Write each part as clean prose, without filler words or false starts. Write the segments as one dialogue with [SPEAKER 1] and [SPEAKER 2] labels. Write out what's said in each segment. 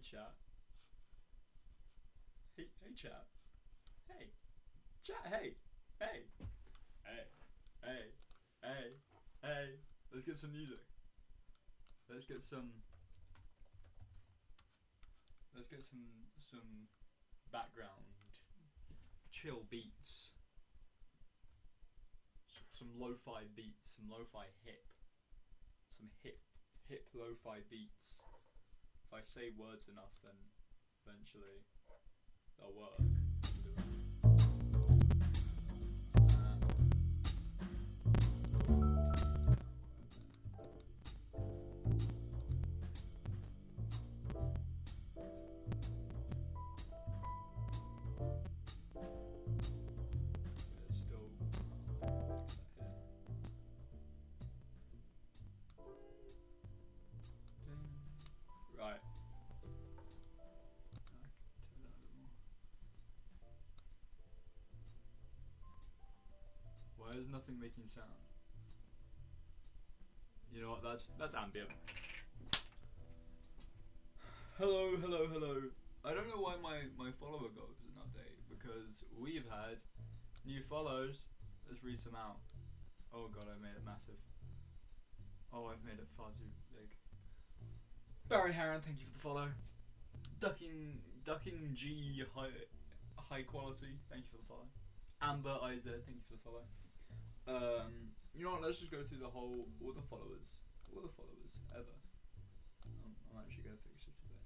[SPEAKER 1] chat. Hey chat. Hey. Chat, hey. Hey. Hey. Hey. Hey. Hey. Let's get some music. Let's get some background chill beats. Some lo-fi beats, some lo-fi hip. Some hip lo-fi beats. If I say words enough, then eventually they'll work. Right. Turn that a bit more. Why is nothing making sound? You know what? That's ambient. Hello. I don't know why my follower goal doesn't update, because we've had new follows. Let's read some out. Oh god, I've made it massive. Oh, I've made it far too big. Barry Heron, thank you for the follow. Ducking G high quality, thank you for the follow. Amber IZ, thank you for the follow. You know what? Let's just go through all the followers ever. I'm actually gonna fix this a bit.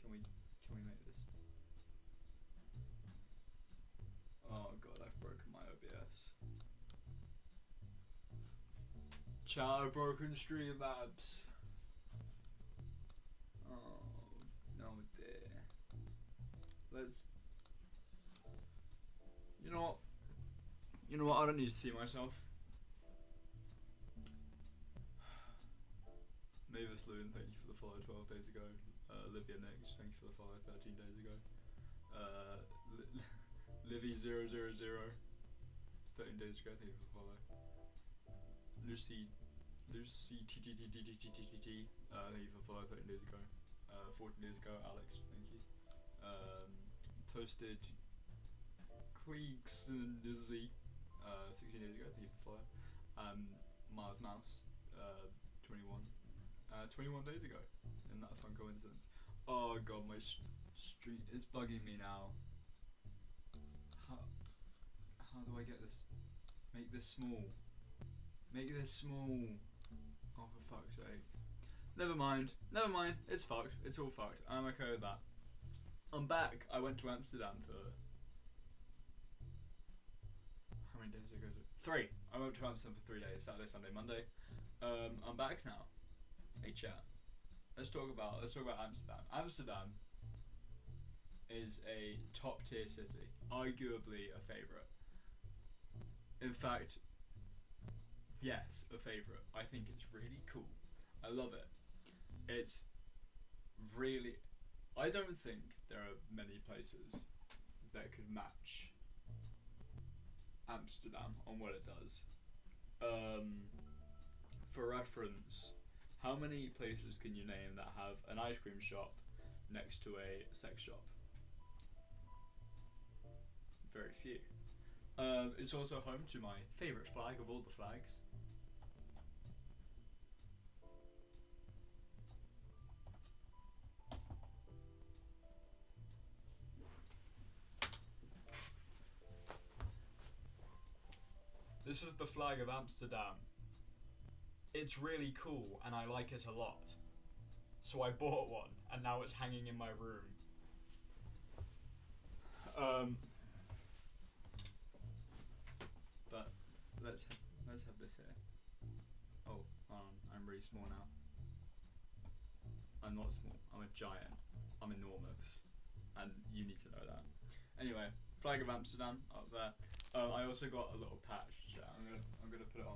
[SPEAKER 1] Can we make this? Oh god, I've broken my OBS. Chat, I've broken Streamlabs. Oh no dear. Let's. You know what? I don't need to see myself. Mavis Loon, thank you for the follow 12 days ago. Livia Nix, thank you for the follow 13 days ago. Livy000, 13 days ago, thank you for the follow. Lucy TTTTTTTT, thank you for the follow 13 days ago. 14 days ago, Alex, thank you. Toasted Creeks and Dizzy, 16 days ago, thank you for the follow. Mars Mouse, 21 days ago. Isn't that a fun coincidence? Oh god, my stream is bugging me now. How do I get this? Make this small. Oh, for fuck's sake. Never mind. It's fucked. It's all fucked. I'm okay with that. I'm back. I went to Amsterdam for... How many days ago? 3. I went to Amsterdam for 3 days. Saturday, Sunday, Monday. I'm back now. Hey chat. Let's talk about Amsterdam. Amsterdam is a top tier city. Arguably a favourite. In fact, yes, a favourite. I think it's really cool. I love it. It's really... I don't think there are many places that could match Amsterdam on what it does. For reference, how many places can you name that have an ice cream shop next to a sex shop? Very few. It's also home to my favourite flag of all the flags. This is the flag of Amsterdam. It's really cool and I like it a lot. So I bought one and now it's hanging in my room. But let's have this here. Oh, hold on, I'm really small now. I'm not small, I'm a giant. I'm enormous. And you need to know that. Anyway, flag of Amsterdam up there. I also got a little patch. I'm gonna put it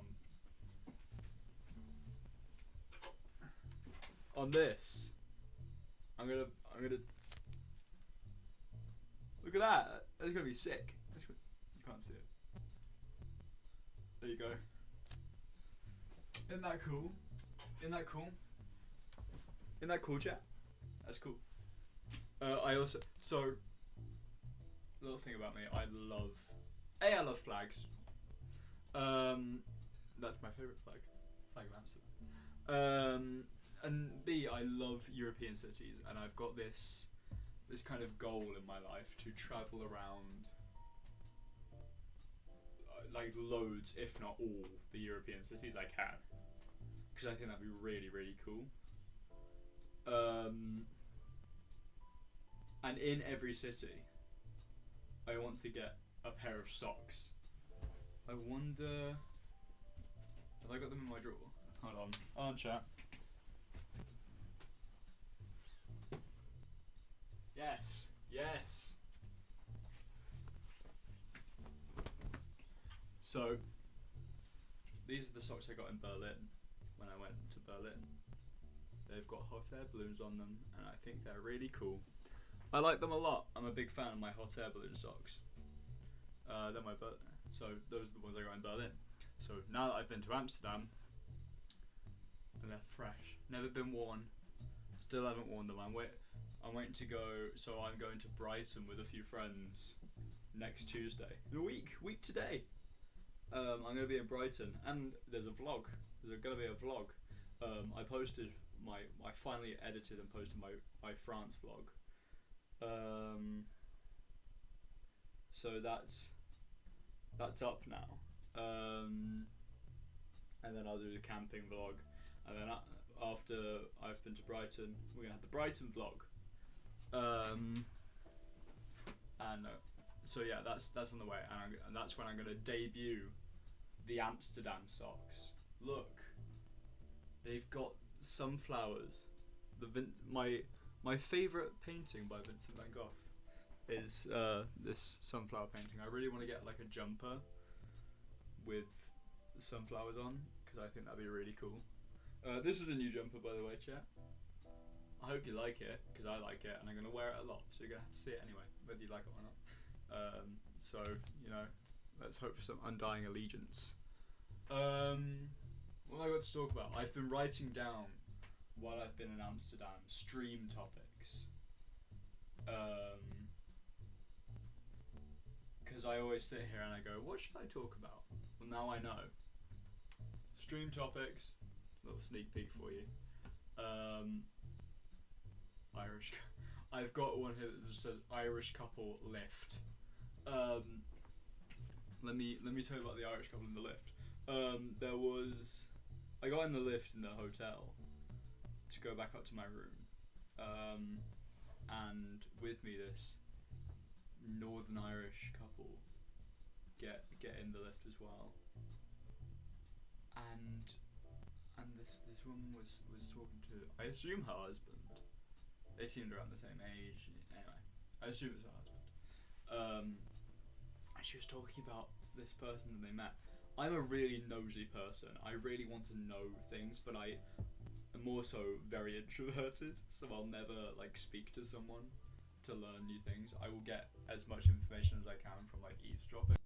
[SPEAKER 1] on this. I'm gonna look at that. That's gonna be sick. You can't see it. There you go. Isn't that cool? Isn't that cool, chat? That's cool. I also little thing about me. I love flags. That's my favorite flag of Amsterdam. And B, I love European cities, and I've got this kind of goal in my life to travel around like loads, if not all, the European cities I can, because I think that'd be really, really cool. And in every city, I want to get a pair of socks. I wonder, have I got them in my drawer? Hold on, chat. Yes. So, these are the socks I got in Berlin when I went to Berlin. They've got hot air balloons on them, and I think they're really cool. I like them a lot. I'm a big fan of my hot air balloon socks. They're my so those are the ones I got in Berlin. So now that I've been to Amsterdam, and they're fresh, never been worn, still haven't worn them. I'm waiting to go. So I'm going to Brighton with a few friends next Tuesday. In a week today. I'm going to be in Brighton, and there's a vlog. There's going to be a vlog. I posted I finally edited and posted my France vlog. So that's up now. And then I'll do the camping vlog, and then after I've been to Brighton, we're gonna have the Brighton vlog. So yeah, that's on the way, and that's when I'm gonna debut the Amsterdam socks. Look, they've got sunflowers. My favourite painting by Vincent van Gogh is this sunflower painting. I really want to get like a jumper with sunflowers on, because I think that'd be really cool. This is a new jumper, by the way, chat. I hope you like it, because I like it, and I'm going to wear it a lot, so you're going to have to see it anyway, whether you like it or not. So, let's hope for some undying allegiance. What have I got to talk about? I've been writing down, while I've been in Amsterdam, stream topics. Because I always sit here and I go, what should I talk about? Well, now I know. Stream topics, little sneak peek for you. Irish. I've got one here that just says Irish couple lift. Let me tell you about the Irish couple in the lift. I got in the lift in the hotel to go back up to my room, and with me this Northern Irish couple get in the lift as well, and this woman was talking to, I assume, her husband. They seemed around the same age. Anyway, I assume it's her husband. And she was talking about this person that they met. I'm a really nosy person. I really want to know things, but I am also very introverted, so I'll never speak to someone to learn new things. I will get as much information as I can from eavesdropping.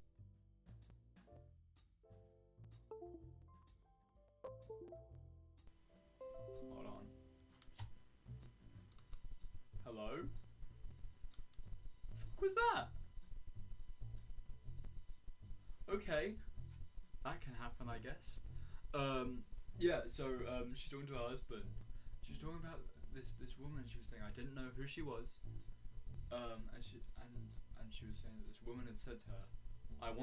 [SPEAKER 1] Hold on. Hello? The fuck was that? Okay. That can happen, I guess. Yeah, so she's talking to her husband. She's talking about this woman. She was saying, I didn't know who she was. And she was saying that this woman had said to her, I've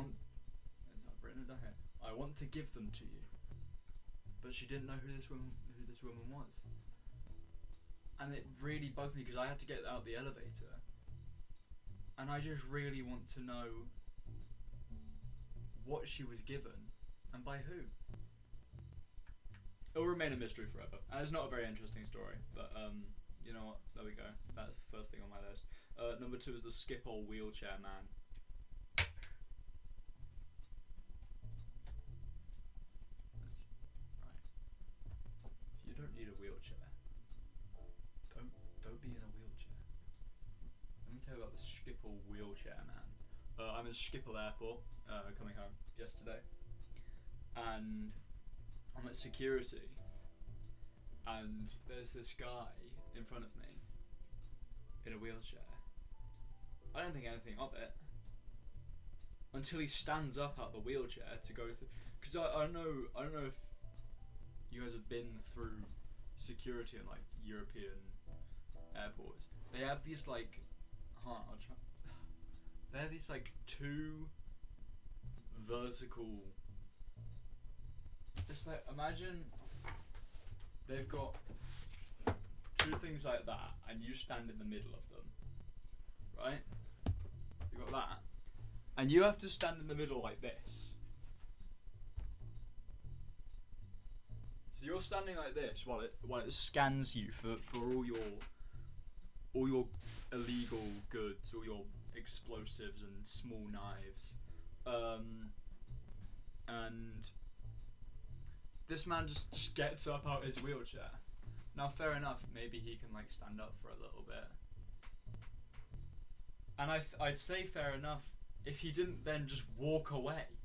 [SPEAKER 1] written it down here, I want to give them to you. But she didn't know who this woman was. And it really bugged me because I had to get out the elevator. And I just really want to know what she was given and by who. It will remain a mystery forever. And it's not a very interesting story, but you know what? There we go. That's the first thing on my list. Number 2 is the Schiphol wheelchair man. Right. You don't need a wheelchair. Don't be in a wheelchair. Let me tell you about the Schiphol wheelchair man. I'm in Schiphol Airport, coming home yesterday, and I'm at security, and there's this guy in front of me in a wheelchair. I don't think anything of it until he stands up out the wheelchair to go through. Because I don't know if you guys have been through security in like European airports. They have these like, they have these like two vertical. It's like, imagine they've got two things like that, and you stand in the middle of them, right? You got that, and you have to stand in the middle like this. So you're standing like this while it scans you for all your illegal goods, all your explosives and small knives, and this man just gets up out his wheelchair. Now, fair enough, maybe he can like stand up for a little bit, and I'd say fair enough if he didn't then just walk away.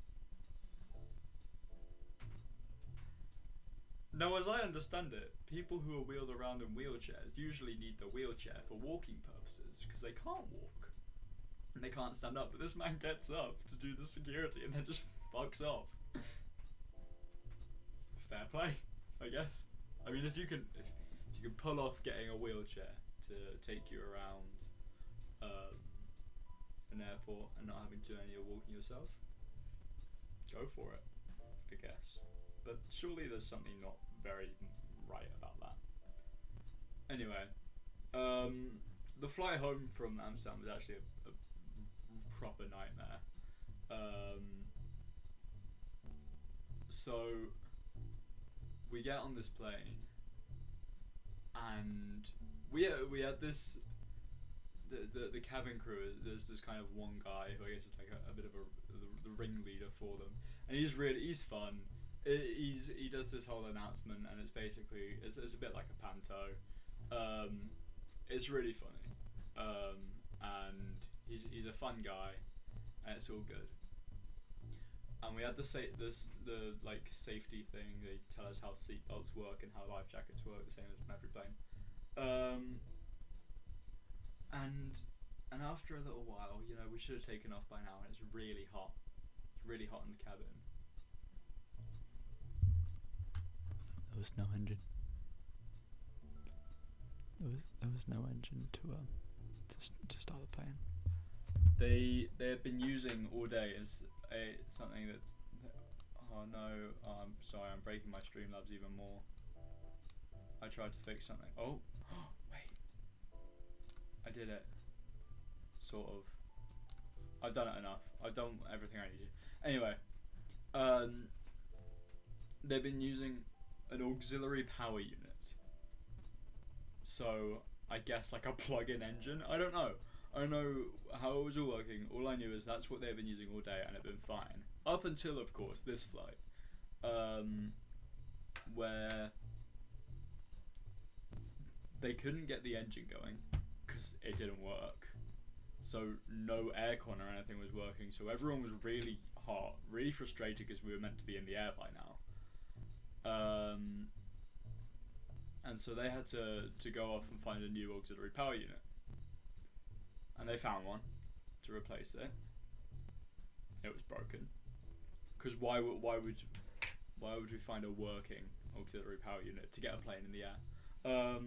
[SPEAKER 1] Now, as I understand it, people who are wheeled around in wheelchairs usually need the wheelchair for walking purposes because they can't walk and they can't stand up. But this man gets up to do the security and then just fucks off. Fair play, I guess. I mean, if you can pull off getting a wheelchair to take you around an airport and not having to do any of walking yourself, go for it, I guess. But surely there's something not very right about that. Anyway, the flight home from Amsterdam was actually a proper nightmare. So we get on this plane, and we had this. The cabin crew, there's this kind of one guy who I guess is like a bit of the ringleader for them, and he's fun. He does this whole announcement, and it's basically it's a bit like a panto. It's really funny, and he's a fun guy, and it's all good. And we had the like safety thing. They tell us how seatbelts work and how life jackets work, the same as on every plane. And after a little while, you know, we should have taken off by now, and it's really hot. It's really hot in the cabin. There was no engine. There was no engine to start the plane. They had been using all day as something that. Oh no! I'm sorry. I'm breaking my Streamlabs even more. I tried to fix something. Oh, wait! I did it. Sort of. I've done it enough. I've done everything I needed. Anyway, they've been using an auxiliary power unit. So I guess like a plug-in engine. I don't know how it was all working. All I knew is that's what they've been using all day, and it's been fine up until, of course, this flight, where they couldn't get the engine going because it didn't work. So no aircon or anything was working. So everyone was really hot, really frustrated because we were meant to be in the air by now. And so they had to go off and find a new auxiliary power unit. And they found one to replace it. It was broken. Because why would we find a working auxiliary power unit to get a plane in the air?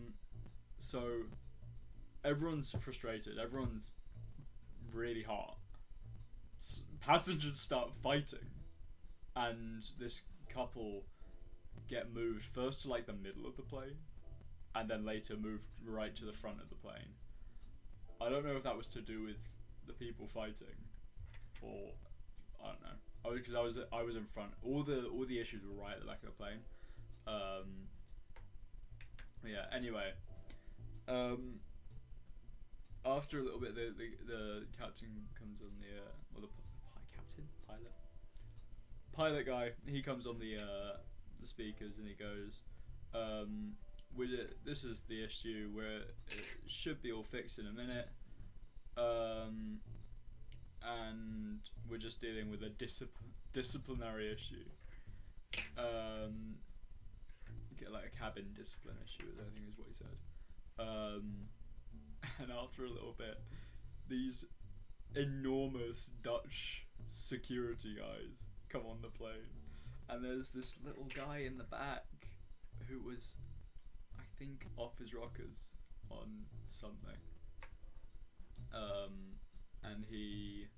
[SPEAKER 1] So everyone's frustrated. Everyone's really hot. Passengers start fighting, and this couple get moved first to like the middle of the plane, and then later moved right to the front of the plane. I don't know if that was to do with the people fighting, or I don't know. Because I was in front. All the issues were right at the back of the plane. Yeah. Anyway, after a little bit, the captain comes on the pilot guy. He comes on the speakers and he goes, this is the issue where it should be all fixed in a minute, and we're just dealing with a disciplinary issue, like a cabin discipline issue, I think is what he said, And after a little bit, these enormous Dutch security guys come on the plane, and there's this little guy in the back who was, I think, off his rockers on something. And he's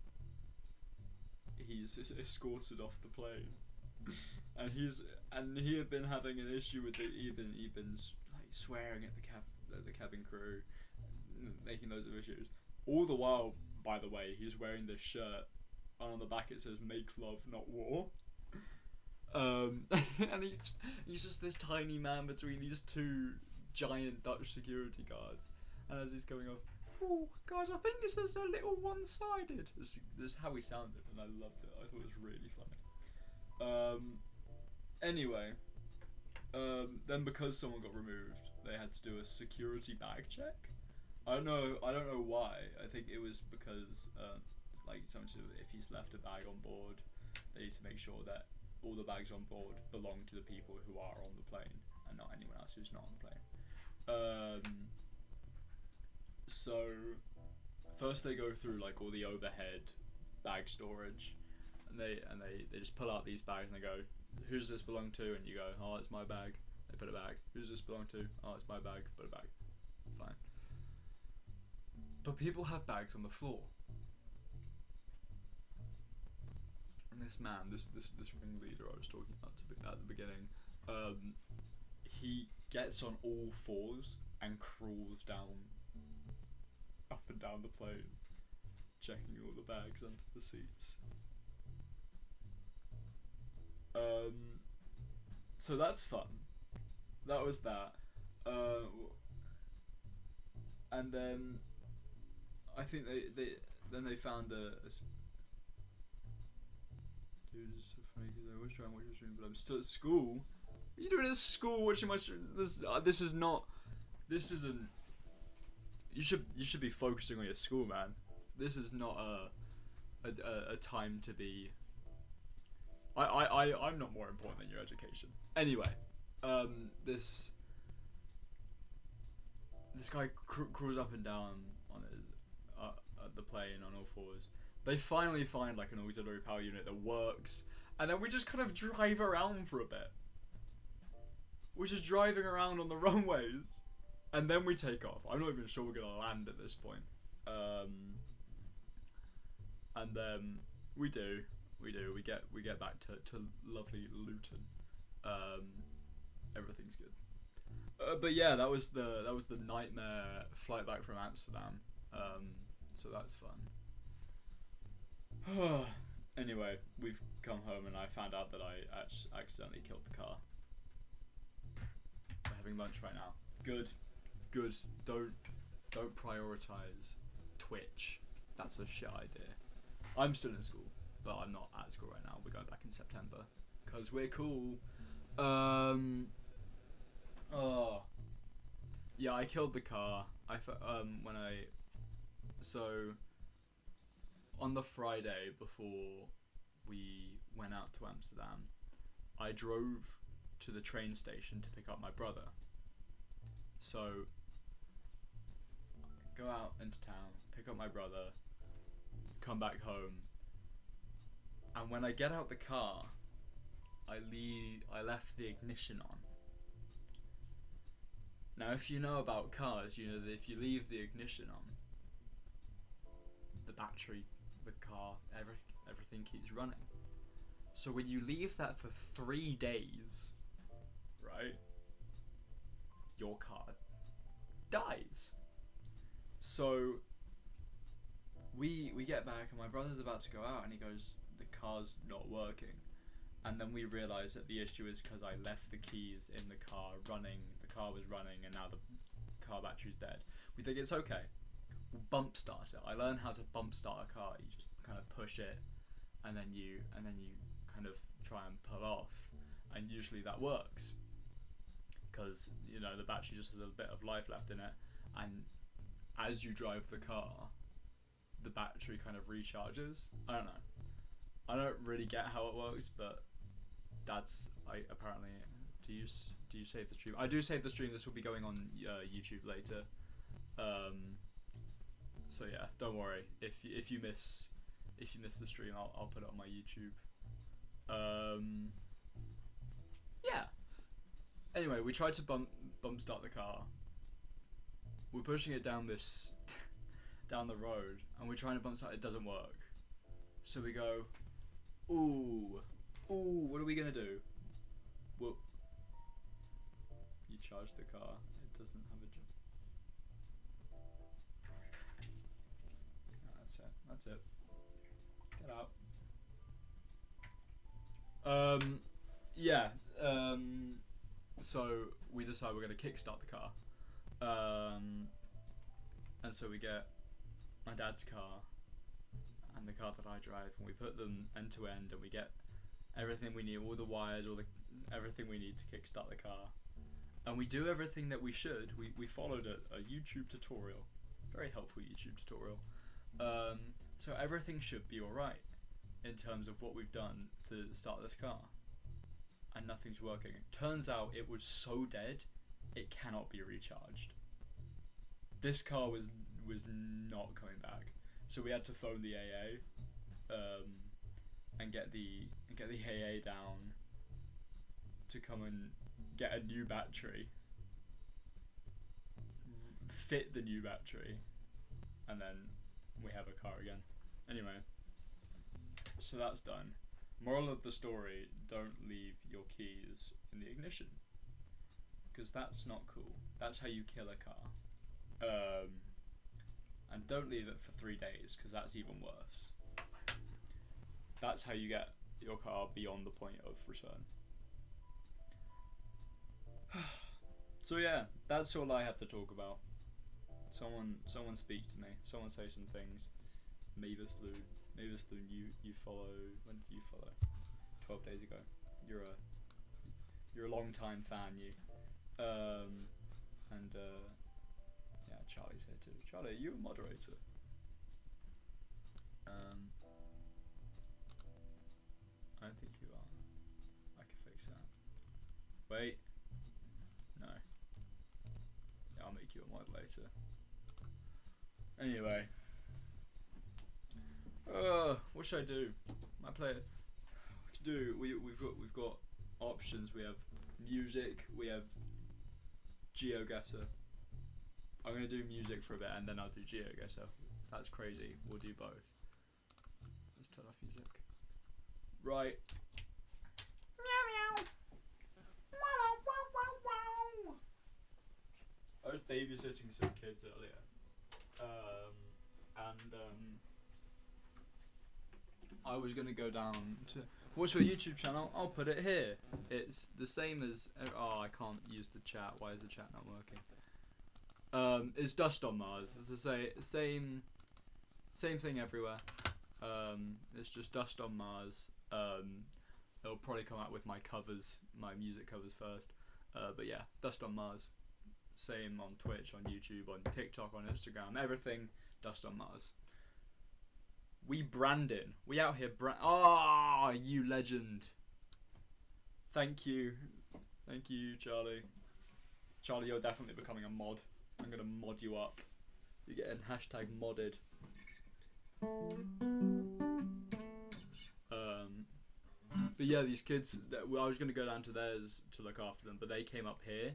[SPEAKER 1] escorted off the plane, and he had been having an issue with he'd been like swearing at the cabin crew, making loads of issues. All the while, by the way, he's wearing this shirt, and on the back it says "Make love, not war." And he's just this tiny man between these two giant Dutch security guards, and as he's going off, "Oh, guys, I think this is a little one-sided." This is how he sounded, and I loved it. I thought it was really funny. Anyway, then because someone got removed, they had to do a security bag check. I don't know why. I think it was because, like, something to do with if he's left a bag on board, they need to make sure that all the bags on board belong to the people who are on the plane and not anyone else who's not on the plane. So first they go through like all the overhead bag storage, and they just pull out these bags and they go, "Who does this belong to?" And you go, "Oh, it's my bag." They put it back. "Who does this belong to?" "Oh, it's my bag." Put it back. Fine. But people have bags on the floor. And this man, this ringleader I was talking about at the beginning, he gets on all fours and crawls down, up and down the plane, checking all the bags under the seats. So that's fun. That was that. And then I think they found a dude, it's so funny because I always try and watch your stream, but I'm still at school. What are you doing at school watching my stream? This isn't. You should be focusing on your school, man. This is not a time to be. I'm not more important than your education. Anyway, this guy crawls up and down on his the plane on all fours. They finally find like an auxiliary power unit that works, and then we just kind of drive around for a bit. We're just driving around on the runways, and then we take off. I'm not even sure we're gonna land at this point. And then we do. We get back to lovely Luton. Everything's good. But yeah, that was the nightmare flight back from Amsterdam. So that's fun. Anyway, we've come home and I found out that I accidentally killed the car. We're having lunch right now. Good. Don't prioritize Twitch. That's a shit idea. I'm still in school, but I'm not at school right now. We're going back in September because we're cool. Yeah, I killed the car. On the Friday before we went out to Amsterdam, I drove to the train station to pick up my brother. So, go out into town, pick up my brother, come back home, and when I get out the car, I left the ignition on. Now, if you know about cars, you know that if you leave the ignition on, the battery, the car, everything keeps running. So when you leave that for 3 days, right, your car dies. So we get back and my brother's about to go out and he goes, "The car's not working." And then we realise that the issue is because I left the keys in the car running. The car was running and now the car battery's dead. We think it's okay. We'll bump start it. I learned how to bump start a car. You just kind of push it and then you kind of try and pull off, and usually that works because the battery just has a bit of life left in it, and as you drive the car the battery kind of recharges. I don't know. I don't really get how it works, but apparently. Do you save the stream? I do save the stream. This will be going on YouTube later. So yeah, don't worry if you miss the stream, I'll put it on my YouTube. Yeah. Anyway, we tried to bump start the car. We're pushing it down down the road, and we're trying to bump start. It doesn't work. So we go, ooh, what are we gonna do? Well, you charge the car. It doesn't have a jump. Oh, that's it. Get out. Yeah. So we decide we're gonna kickstart the car. And so we get my dad's car and the car that I drive, and we put them end to end, and we get everything we need, all the wires, everything we need to kickstart the car. And we do everything that we should. We followed a YouTube tutorial, very helpful YouTube tutorial. So everything should be alright in terms of what we've done to start this car. And nothing's working. Turns out it was so dead, it cannot be recharged. This car was not coming back, so we had to phone the AA, and get the AA down to come and get a new battery, fit the new battery, and then we have a car again. Anyway, so that's done. Moral of the story: don't leave your keys in the ignition, because that's not cool. That's how you kill a car. And don't leave it for 3 days, because that's even worse. That's how you get your car beyond the point of return. So yeah, that's all I have to talk about. Someone speak to me. Someone say some things. Mavis Loon, you follow. When did you follow? 12 days ago. You're a long time fan, you. And yeah, Charlie's here too. Charlie, are you a moderator? I don't think you are. I can fix that. Wait. No. Yeah, I'll make you a mod later. Anyway. What should I do? I play it. What to do? We've got options. We have music. We have GeoGuessr. I'm gonna do music for a bit and then I'll do GeoGuessr. That's crazy. We'll do both. Let's turn off music. Right. Meow meow. Wow wow wow wow. I was babysitting some kids earlier. I was gonna go down to what's your YouTube channel? I'll put it here. It's the same as I can't use the chat. Why is the chat not working? It's DustOnMars. It's the same thing everywhere. It's just DustOnMars. It'll probably come out with my covers, my music covers first. But yeah, DustOnMars. Same on Twitch, on YouTube, on TikTok, on Instagram, everything. DustOnMars. We branding. We out here you legend. Thank you, Charlie. Charlie, you're definitely becoming a mod. I'm gonna mod you up. You're getting #modded. But yeah, these kids. I was gonna go down to theirs to look after them, but they came up here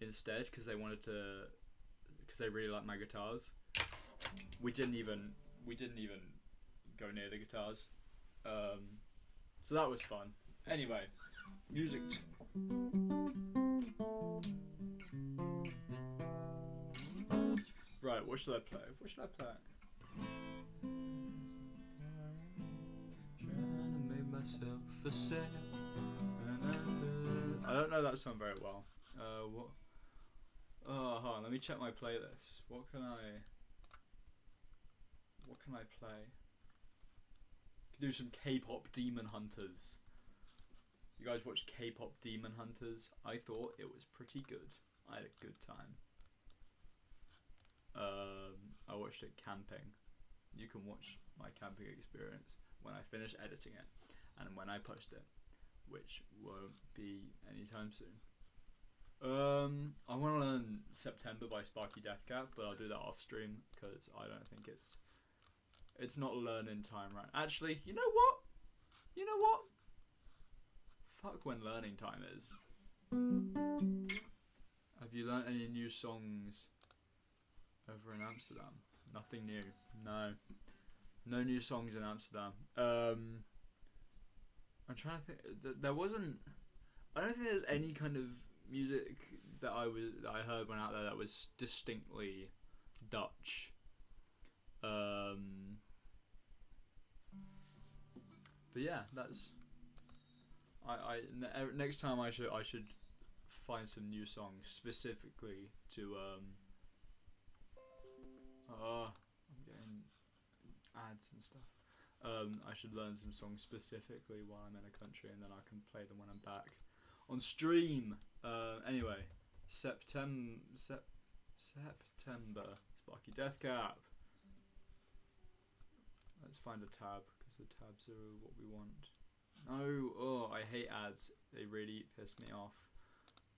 [SPEAKER 1] instead because they really like my guitars. We didn't even go near the guitars. So that was fun. Anyway, music. Right, what should I play? Trying to make myself a sale. I don't know that song very well. What? Oh, hold on, let me check my playlist. What can I play? Do some K-pop Demon Hunters. You guys watch K-pop Demon Hunters? I thought it was pretty good. I had a good time. I watched it camping. You can watch my camping experience when I finish editing it and when I post it, which won't be anytime soon. I want to learn September by Sparky Deathcap, but I'll do that off stream because I don't think it's not learning time right. Actually, you know what? Fuck when learning time is. Have you learnt any new songs over in Amsterdam? Nothing new. No new songs in Amsterdam. I'm trying to think. There wasn't. I don't think there's any kind of music that I heard went out there that was distinctly Dutch. But yeah, that's. Next time I should find some new songs specifically to I'm getting ads and stuff. I should learn some songs specifically while I'm in a country, and then I can play them when I'm back on stream. Anyway, September, Sparky Deathcap. Let's find a tab because the tabs are what we want. No, I hate ads. They really piss me off,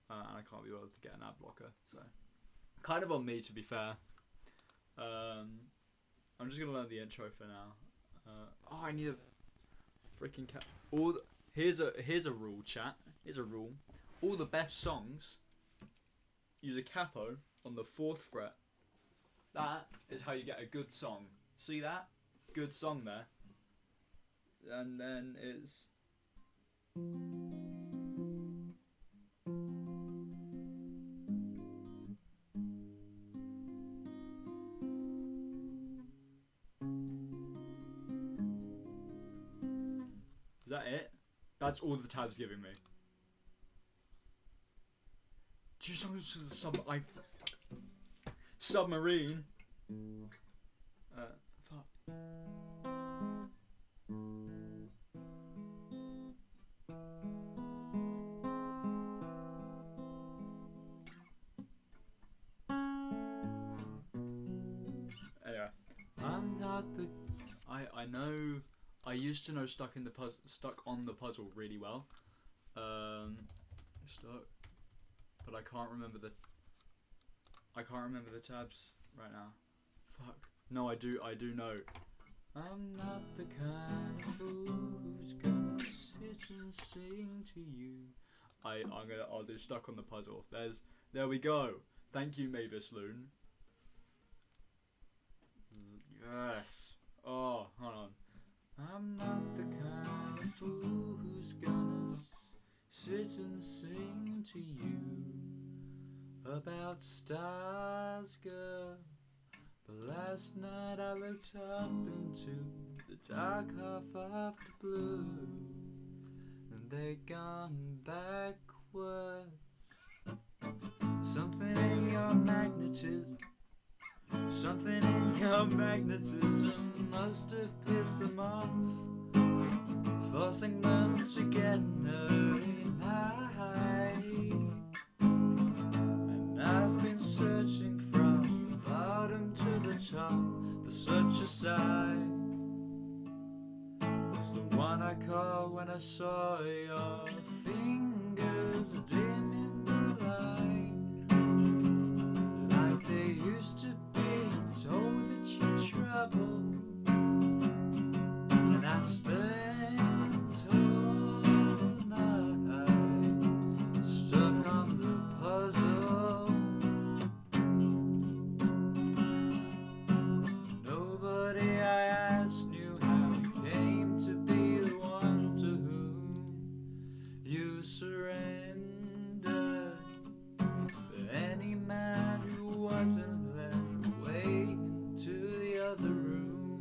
[SPEAKER 1] and I can't be able to get an ad blocker. So, kind of on me, to be fair. I'm just gonna learn the intro for now. I need a freaking cap. Here's a rule, chat. Here's a rule. All the best songs use a capo on the 4th fret. That is how you get a good song. See that? Good song there. And then it's. Is that it? That's all the tab's giving me. 2 songs to the submarine. Fuck. Anyway, I'm not the. I know. I used to know Stuck on the Puzzle really well. Stuck, but I can't remember the tabs right now. Fuck. No, I do know. I'm not the kind of fool who's gonna sit and sing to you. I'll do Stuck on the Puzzle. There we go. Thank you, Mavis Loon. Yes. Oh, hold on. I'm not the kind of fool who's gonna sit and sing to you about stars, girl. But last night I looked up into the dark half of the blue, and they'd gone backwards. Something in your magnetism must have pissed them off, forcing them to get an early night. And I've been searching from the bottom to the top for such a sight as the one I caught when I saw your fingers dim in the light, like they used to be. Told that you're trouble, and I spent all night stuck on the puzzle. Nobody I asked knew how you came to be the one to whom you surrendered. But any man who wasn't to the other room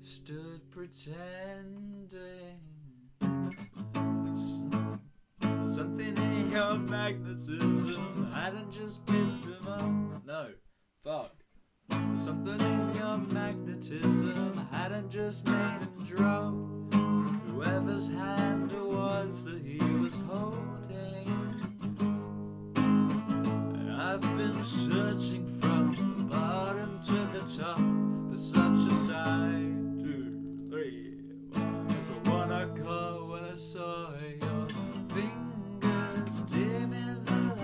[SPEAKER 1] stood pretending. Something in your magnetism hadn't just pissed him off. No, fuck. Something in your magnetism hadn't just made him drop whoever's hand it was that he was holding. And I've been searching from the bottom to the top for such a sight. 2, 3, 4. That's the one I caught when I saw your fingers dim in the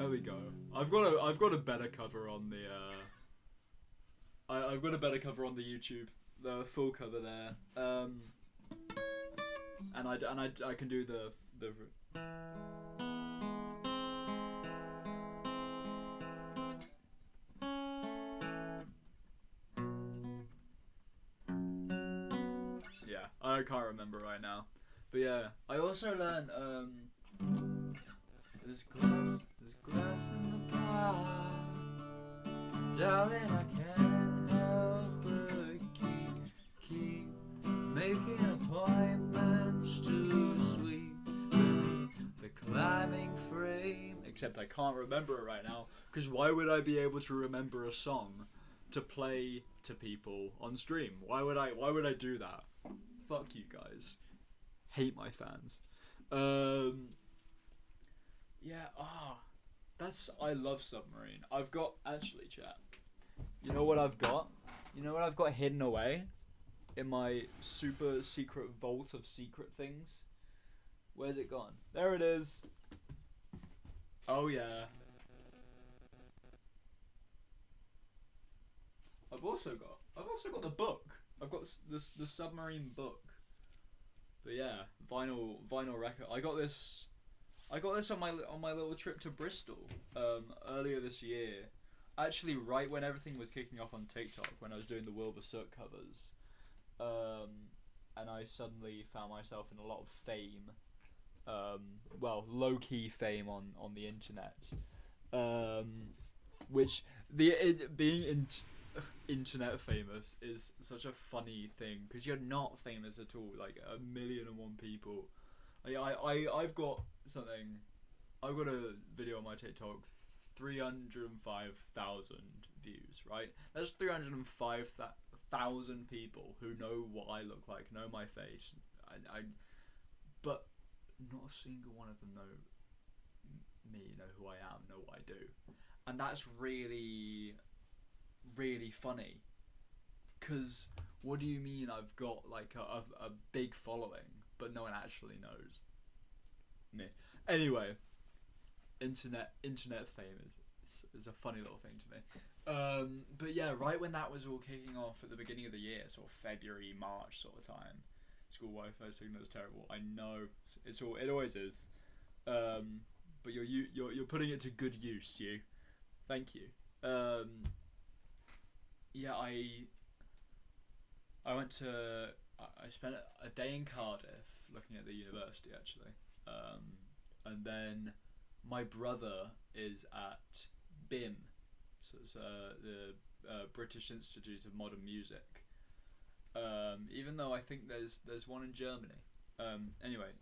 [SPEAKER 1] There we go. I've got a better cover on the I've got a better cover on the YouTube. The full cover there. And I can do the yeah, I can't remember right now. But yeah, I also learned there's glass in the pot. Darling, I can't help but keep making appointments to sleep beneath the climbing frame. Except I can't remember it right now, because why would I be able to remember a song to play to people on stream? Why would I do that? Fuck you guys. Hate my fans. Yeah, I love Submarine. I've got, actually, chat. You know what I've got? You know what I've got hidden away in my super secret vault of secret things? Where's it gone? There it is. Oh yeah. I've also got the book. I've got the Submarine book. But yeah, vinyl record. I got this on my little trip to Bristol earlier this year. Actually, right when everything was kicking off on TikTok, when I was doing the Wilbur Soot covers, and I suddenly found myself in a lot of fame. Well, low key fame on the internet, which being internet famous is such a funny thing, because you're not famous at all. Like 1,000,001 people. I've got something. I've got a video on my TikTok, 305,000 views. Right, that's 305,000 people who know what I look like, know my face. But not a single one of them know me, know who I am, know what I do, and that's really, really funny. Cause what do you mean I've got like a big following, but no one actually knows me? Anyway, internet fame is a funny little thing to me. But yeah, right when that was all kicking off at the beginning of the year, sort of February, March sort of time. School Wi-Fi signal is terrible. I know it always is, but you're putting it to good use. Thank you. Yeah, I spent a day in Cardiff looking at the university actually, and then my brother is at BIM, so it's the British Institute of Modern Music. Even though I think there's one in Germany. Anyway,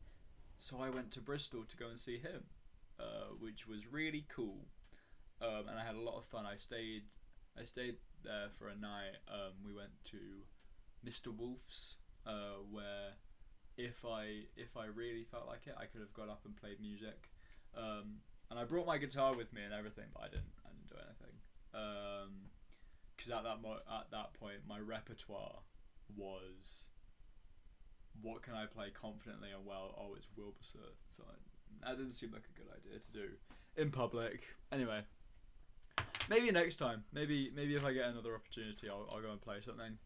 [SPEAKER 1] so I went to Bristol to go and see him, which was really cool, and I had a lot of fun. I stayed there for a night. We went to Mr. Wolf's, where if I really felt like it, I could have got up and played music. And I brought my guitar with me and everything, but I didn't do anything. Because at that point, my repertoire was, what can I play confidently and well? Oh, it's Wilbur Soot. So that didn't seem like a good idea to do in public. Anyway, maybe next time. Maybe if I get another opportunity, I'll go and play something.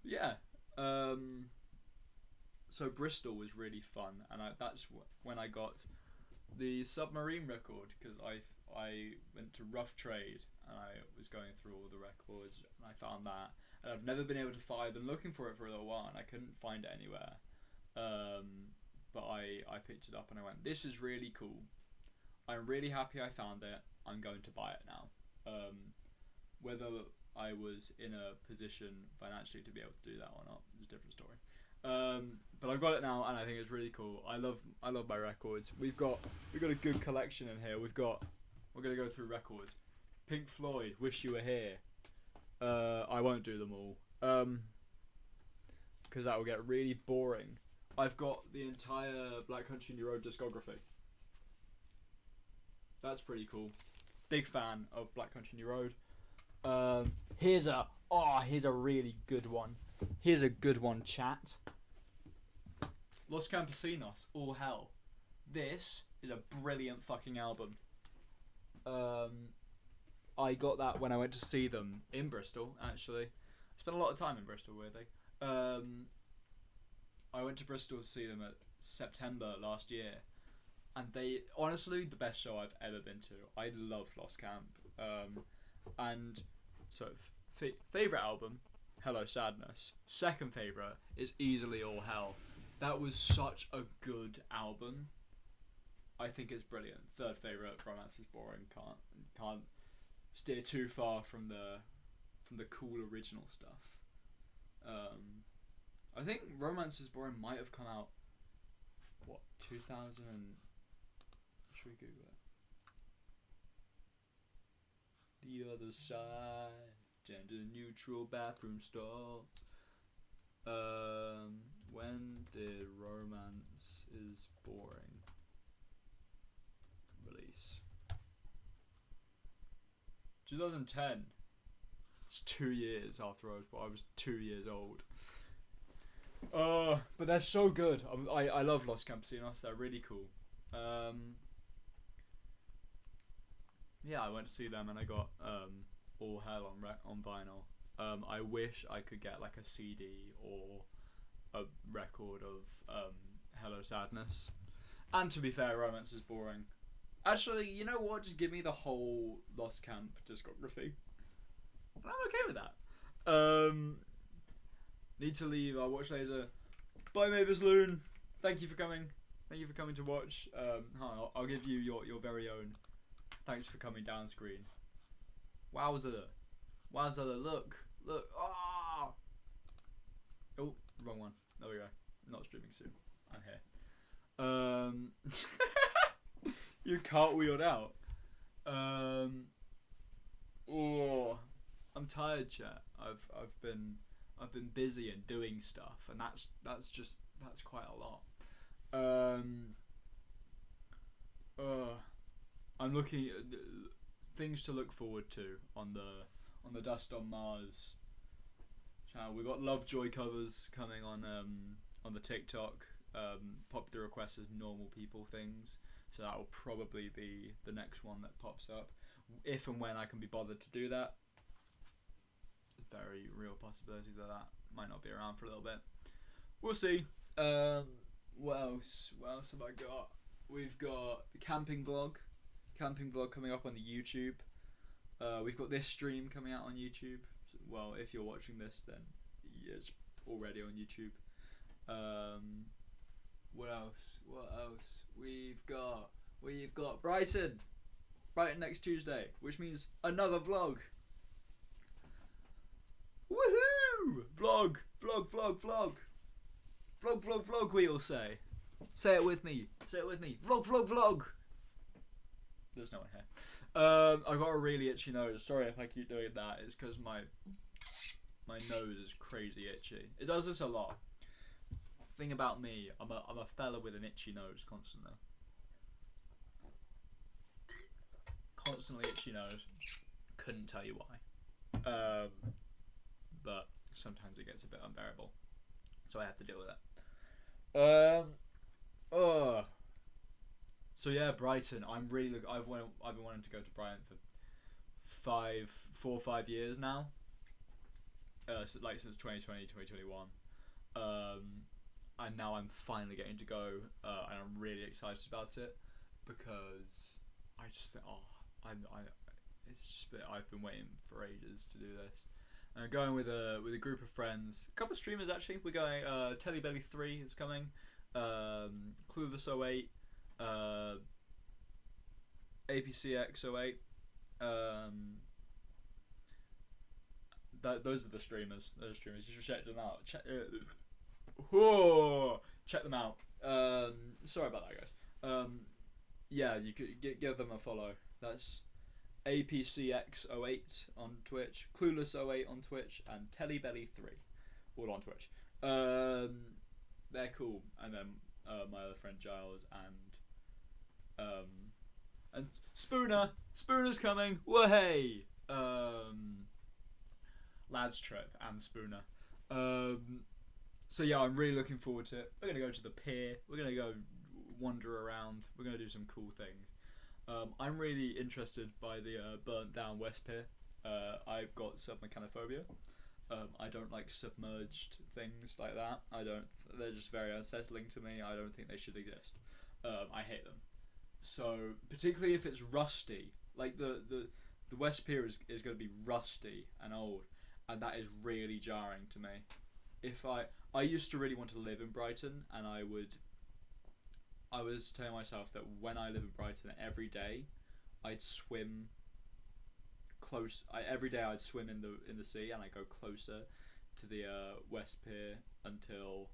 [SPEAKER 1] Yeah. So Bristol was really fun, and that's when I got the Submarine record, because I went to Rough Trade and I was going through all the records and I found that, and I've never been able to find. I've been looking for it for a little while and I couldn't find it anywhere. But I picked it up and I went, this is really cool. I'm really happy I found it. I'm going to buy it now. Whether I was in a position financially to be able to do that or not is a different story. But I've got it now and I think it's really cool. I love my records. We've got a good collection in here. We're gonna go through records. Pink Floyd, Wish You Were Here. I won't do them all, because that will get really boring. I've got the entire Black Country New Road discography. That's pretty cool. Big fan of Black Country New Road. Here's a really good one. Here's a good one, chat. Los Campesinos, All Hell. This is a brilliant fucking album. I got that when I went to see them in Bristol, actually. I spent a lot of time in Bristol, weirdly. I went to Bristol to see them at September last year, and they, honestly, the best show I've ever been to. I love Lost Camp. And so, favourite album, Hello Sadness. Second favourite is easily All Hell. That was such a good album. I think it's brilliant. Third favourite, Romance is Boring. Can't steer too far from the cool original stuff. I think Romance is Boring might have come out, 2000 and... Should we Google it? The Other Side, gender neutral bathroom stall. When did Romance is Boring release? 2010. It's 2 years after I was 2 years old. But they're so good. I love Los Campesinos. They're really cool. Yeah, I went to see them and I got All Hell on vinyl. I wish I could get like a CD or a record of Hello Sadness. And to be fair, Romance is Boring. Actually, you know what? Just give me the whole Lost Camp discography. I'm okay with that. Need to leave. I'll watch later. Bye, Mavis Loon. Thank you for coming. Thank you for coming to watch. I'll give you your very own. Thanks for coming down screen. Wowza. Look. Ah. Oh, wrong one. There we go. Not streaming soon. I'm here. You cartwheeled out. Oh, I'm tired, chat. I've been busy and doing stuff, and that's quite a lot. I'm looking at things to look forward to on the Dust on Mars channel. We've got Lovejoy covers coming on the TikTok. Pop the requests as normal people things, so that will probably be the next one that pops up, if and when I can be bothered to do that. Very real possibility that might not be around for a little bit. We'll see. What else have I got? We've got the camping vlog coming up on the YouTube. We've got this stream coming out on YouTube. Well, if you're watching this, then it's already on YouTube. What else? We've got Brighton next Tuesday, which means another vlog. Woohoo! Vlog, we all say. Say it with me. Vlog. There's no one here. I've got a really itchy nose. Sorry if I keep doing that. It's because my nose is crazy itchy. It does this a lot. Thing about me, I'm a fella with an itchy nose constantly. Constantly itchy nose. Couldn't tell you why. But sometimes it gets a bit unbearable, so I have to deal with it. So yeah, Brighton. I've been wanting to go to Brighton for 4 or 5 years now. Since 2020, 2021. And now I'm finally getting to go, and I'm really excited about it because I just think, it's just been, I've been waiting for ages to do this. And I'm going with a group of friends, a couple of streamers actually. We're going. Tellybelly 3 is coming. Clueless 08. APCX 08. Those are the streamers. You should check them out. Check them out. Sorry about that, guys. Yeah, you could give them a follow. That's APCX08 on Twitch, Clueless08 on Twitch, and Tellybelly3 all on Twitch. They're cool. And then my other friend Giles and Spooner's coming. Whoa-hey! Lads Trip and Spooner. So yeah, I'm really looking forward to it. We're gonna go to the pier. We're gonna go wander around. We're gonna do some cool things. I'm really interested by the burnt down West Pier. I've got submechanophobia. I don't like submerged things like that. They're just very unsettling to me. I don't think they should exist. I hate them. So particularly if it's rusty, like the West Pier is going to be rusty and old, and that is really jarring to me. If I used to really want to live in Brighton, and I was telling myself that when I live in Brighton, every day I'd swim close. Every day I'd swim in the sea, and I go closer to the West Pier until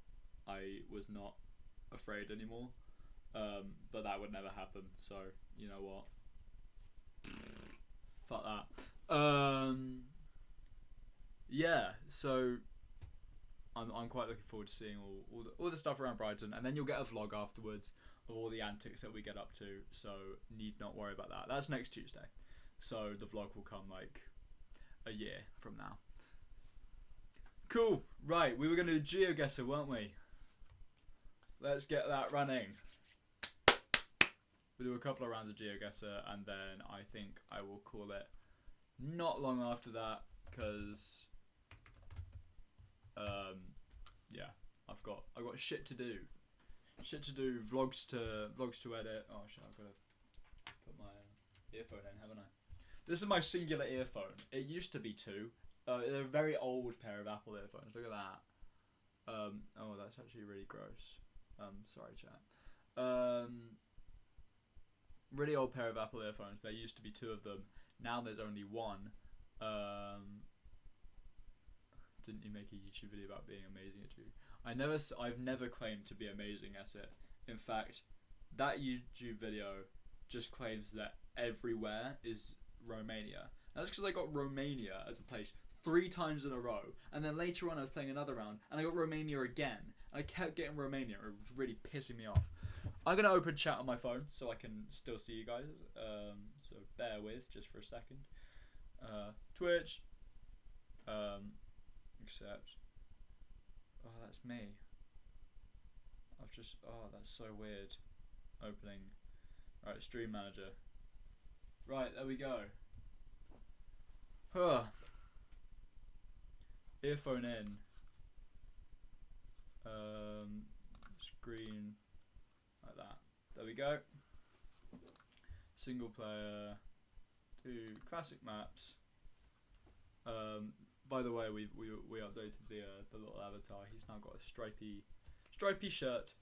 [SPEAKER 1] I was not afraid anymore. But that would never happen. So you know what? Fuck that. Yeah. So I'm quite looking forward to seeing all the stuff around Brighton, and then you'll get a vlog afterwards of all the antics that we get up to. So need not worry about that. That's next Tuesday. So the vlog will come like a year from now. Cool. Right, we were going to do GeoGuessr, weren't we? Let's get that running. We'll do a couple of rounds of GeoGuessr, and then I think I will call it not long after that, because yeah, I've got shit to do. Vlogs to edit. Oh shit, I've got to put my earphone in, haven't I? This is my singular earphone. It used to be two. They're a very old pair of Apple earphones. Look at that. Oh, that's actually really gross. Sorry, chat. Really old pair of Apple earphones. There used to be two of them. Now there's only one. Didn't you make a YouTube video about being amazing at you? I've never claimed to be amazing at it. In fact, that YouTube video just claims that everywhere is Romania. Now that's because I got Romania as a place 3 times in a row, and then later on I was playing another round and I got Romania again. I kept getting Romania. It was really pissing me off. I'm gonna open chat on my phone so I can still see you guys. So bear with just for a second. Twitch. Accept. Oh, that's me. That's so weird. Opening. Right, stream manager. Right, there we go. Huh. Earphone in. Screen. Like that. There we go. Single player. 2 classic maps. By the way, we updated the little avatar. He's now got a stripy shirt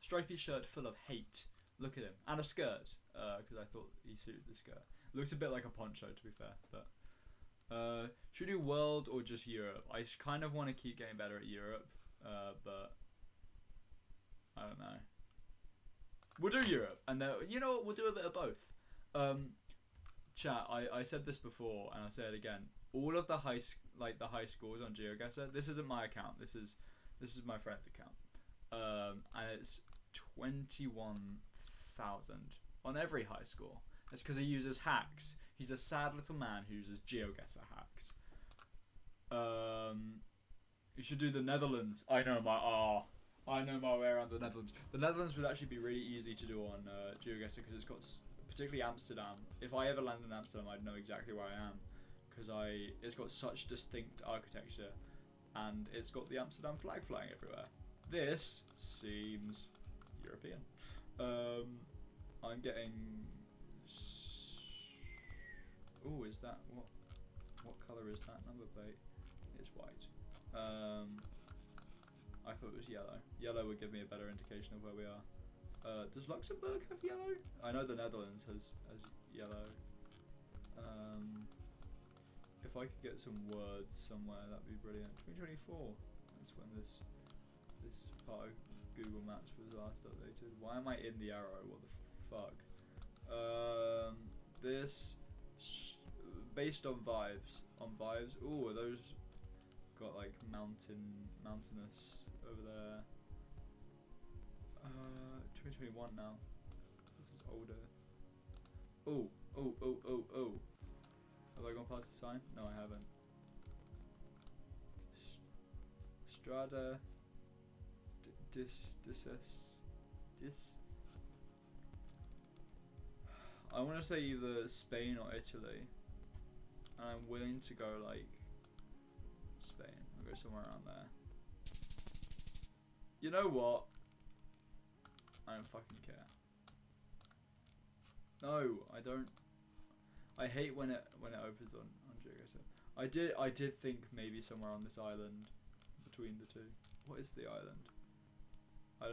[SPEAKER 1] full of hate. Look at him, and a skirt. Because I thought he suited the skirt. Looks a bit like a poncho, to be fair. But should we do world or just Europe? I kind of want to keep getting better at Europe, but I don't know. We'll do Europe, and then you know what? We'll do a bit of both. Chat. I said this before, and I'll say it again. All of the high scores on GeoGuessr. This isn't my account. This is my friend's account. And it's 21,000 on every high score. That's because he uses hacks. He's a sad little man who uses GeoGuessr hacks. You should do the Netherlands. I know my way around the Netherlands. The Netherlands would actually be really easy to do on GeoGuessr because it's got particularly Amsterdam. If I ever land in Amsterdam, I'd know exactly where I am. Because it's got such distinct architecture, and it's got the Amsterdam flag flying everywhere. This seems European. I'm getting. Oh, is that what color is that number plate? It's white. I thought it was yellow. Yellow would give me a better indication of where we are. Does Luxembourg have yellow? I know the Netherlands has yellow. If I could get some words somewhere, that'd be brilliant. 2024. That's when this part of Google Maps was last updated. Why am I in the arrow? What the fuck? This based on vibes. Ooh, are those got like mountainous over there? 2021 now. This is older. Oh. Have I gone past the sign? No, I haven't. Strada. I want to say either Spain or Italy. And I'm willing to go like Spain. I'll go somewhere around there. You know what? I don't fucking care. No, I don't. I hate when it opens on Geoguessr. I did think maybe somewhere on this island between the two. What is the island? I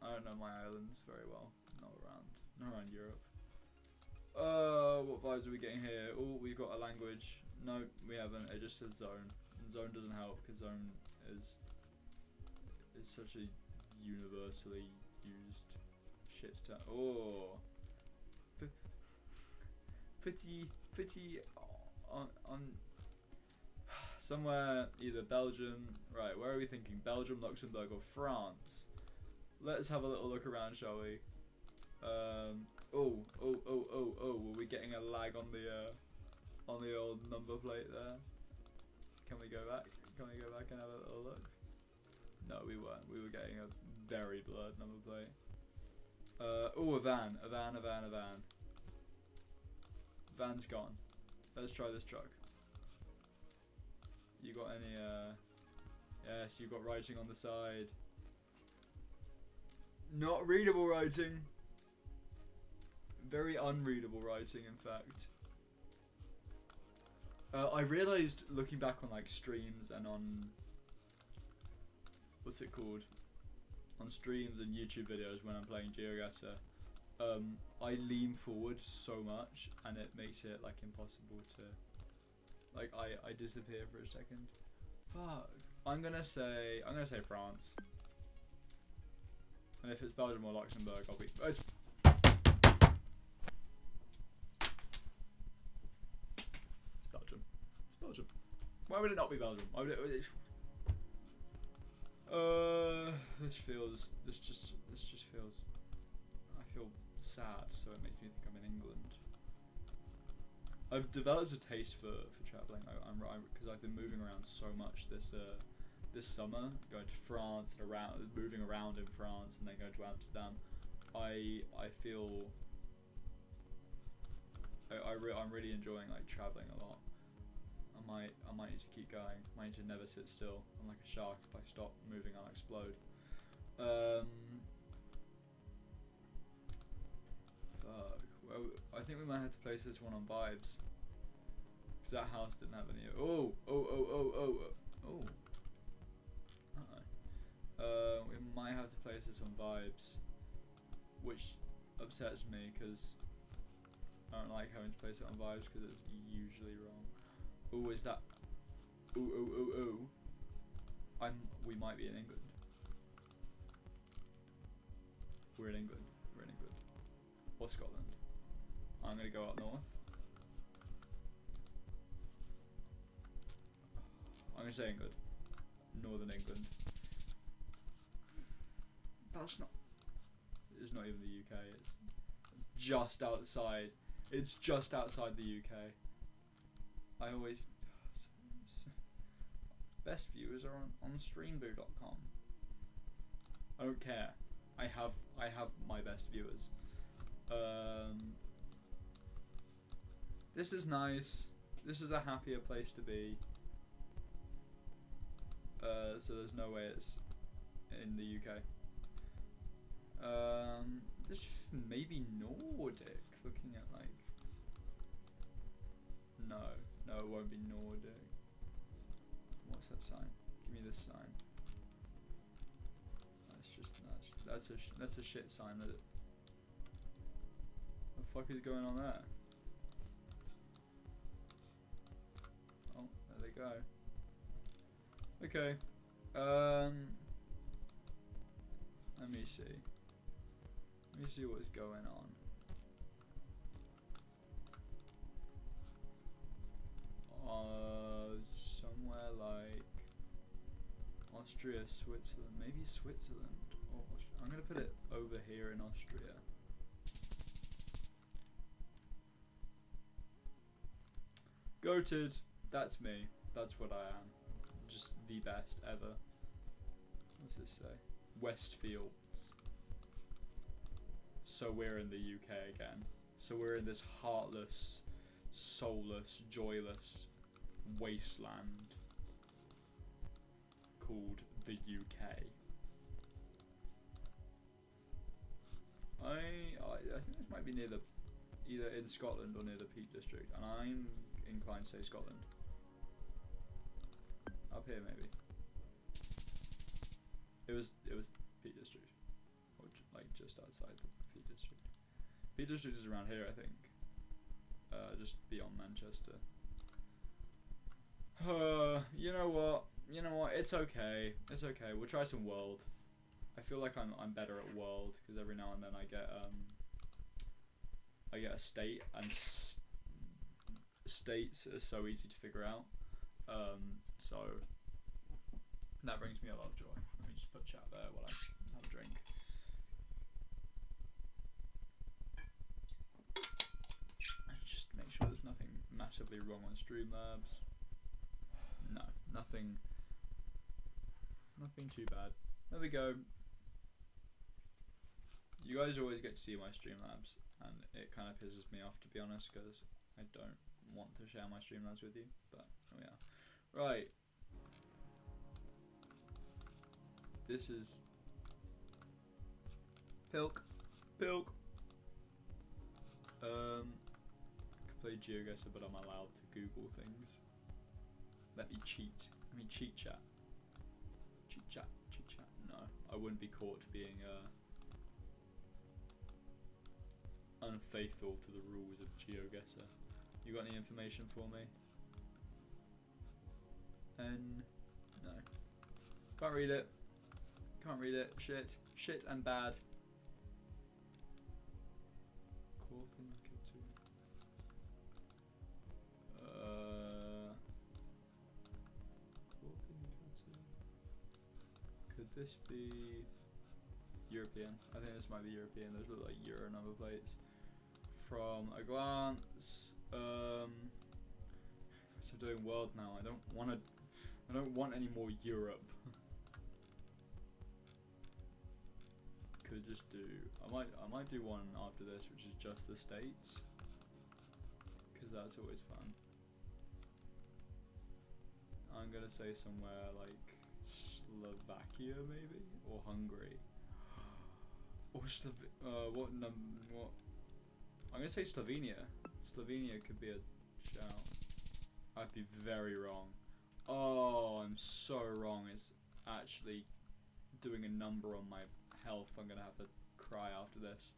[SPEAKER 1] don't know my islands very well. Not around Europe. What vibes are we getting here? Oh, we've got a language. No, we haven't. It just says zone. And zone doesn't help because zone is such a universally used shit term. Oh, pretty on somewhere either Belgium. Right, where are we thinking? Belgium, Luxembourg, or France? Let's have a little look around, shall we? Oh, were we getting a lag on the old number plate there? Can we go back? Can we go back and have a little look? No, we weren't. We were getting a very blurred number plate. Oh, a van. Van's gone. Let's try this truck. You got any, yes, you got writing on the side. Not readable writing. Very unreadable writing, in fact. I realised, looking back on like streams and on what's it called? On streams and YouTube videos when I'm playing GeoGuessr, I lean forward so much and it makes it like impossible to, like I disappear for a second. Fuck. I'm gonna say France. And if it's Belgium or Luxembourg, I'll be. It's Belgium. It's Belgium. Why would it not be Belgium? Why would it? This just feels. I feel sad, so it makes me think I'm in England. I've developed a taste for traveling. I'm because I've been moving around so much this summer, going to France and moving around in France, and then going to Amsterdam. I feel. I'm really enjoying like traveling a lot. I might need to keep going. I might need to never sit still. I'm like a shark. If I stop moving, I'll explode. Fuck. Well, I think we might have to place this one on vibes. Because that house didn't have any. Oh. We might have to place this on vibes. Which upsets me because I don't like having to place it on vibes because it's usually wrong. Oh, is that? Oh. We might be in England. We're in England. Or Scotland. I'm gonna go up north. I'm gonna say England. Northern England. That's not. It's not even the UK. It's just outside. It's just outside the UK. I always. Best viewers are on streamboo.com. I don't care. I have my best viewers. This is nice. This is a happier place to be. So there's no way it's in the UK. This maybe Nordic. Looking at like. No, it won't be Nordic. What's that sign? Give me this sign. That's a shit sign. That what the fuck is going on there? Oh, there they go. Okay. Let me see. Let me see what's going on. Somewhere like Austria, Switzerland, maybe Switzerland. Or I'm gonna put it over here in Austria. Goated. That's me. That's what I am. Just the best ever. What's this say? Westfields. So we're in the UK again. So we're in this heartless, soulless, joyless wasteland called the UK. I think this might be near the, either in Scotland or near the Peak District, and I'm inclined to say Scotland. Up here maybe. It was Peak District, or like just outside the Peak District. Peak District is around here, I think. Just beyond Manchester. You know what? It's okay. It's okay. We'll try some World. I feel like I'm better at World because every now and then I get a state, and states are so easy to figure out. So that brings me a lot of joy. Let me just put chat there while I have a drink. Just make sure there's nothing massively wrong on Streamlabs. No, nothing too bad. There we go. You guys always get to see my Streamlabs, and it kind of pisses me off, to be honest, because I don't want to share my Streamlabs with you, but here we are. Right. This is Pilk. Could play GeoGuessr, but I'm allowed to Google things. Let me cheat. I mean cheat chat. Cheat chat. No, I wouldn't be caught being unfaithful to the rules of GeoGuessr. You got any information for me? No. Can't read it. Shit and bad. Could this be European? I think this might be European. Those look like Euro number plates. From a glance, so I'm doing World now. I don't want any more Europe. Could just do. I might do one after this, which is just the States, because that's always fun. I'm gonna say somewhere like Slovakia maybe, or Hungary, or what? I'm gonna say Slovenia. Slovenia could be a shout. I'd be very wrong. Oh, I'm so wrong. It's actually doing a number on my health. I'm gonna have to cry after this.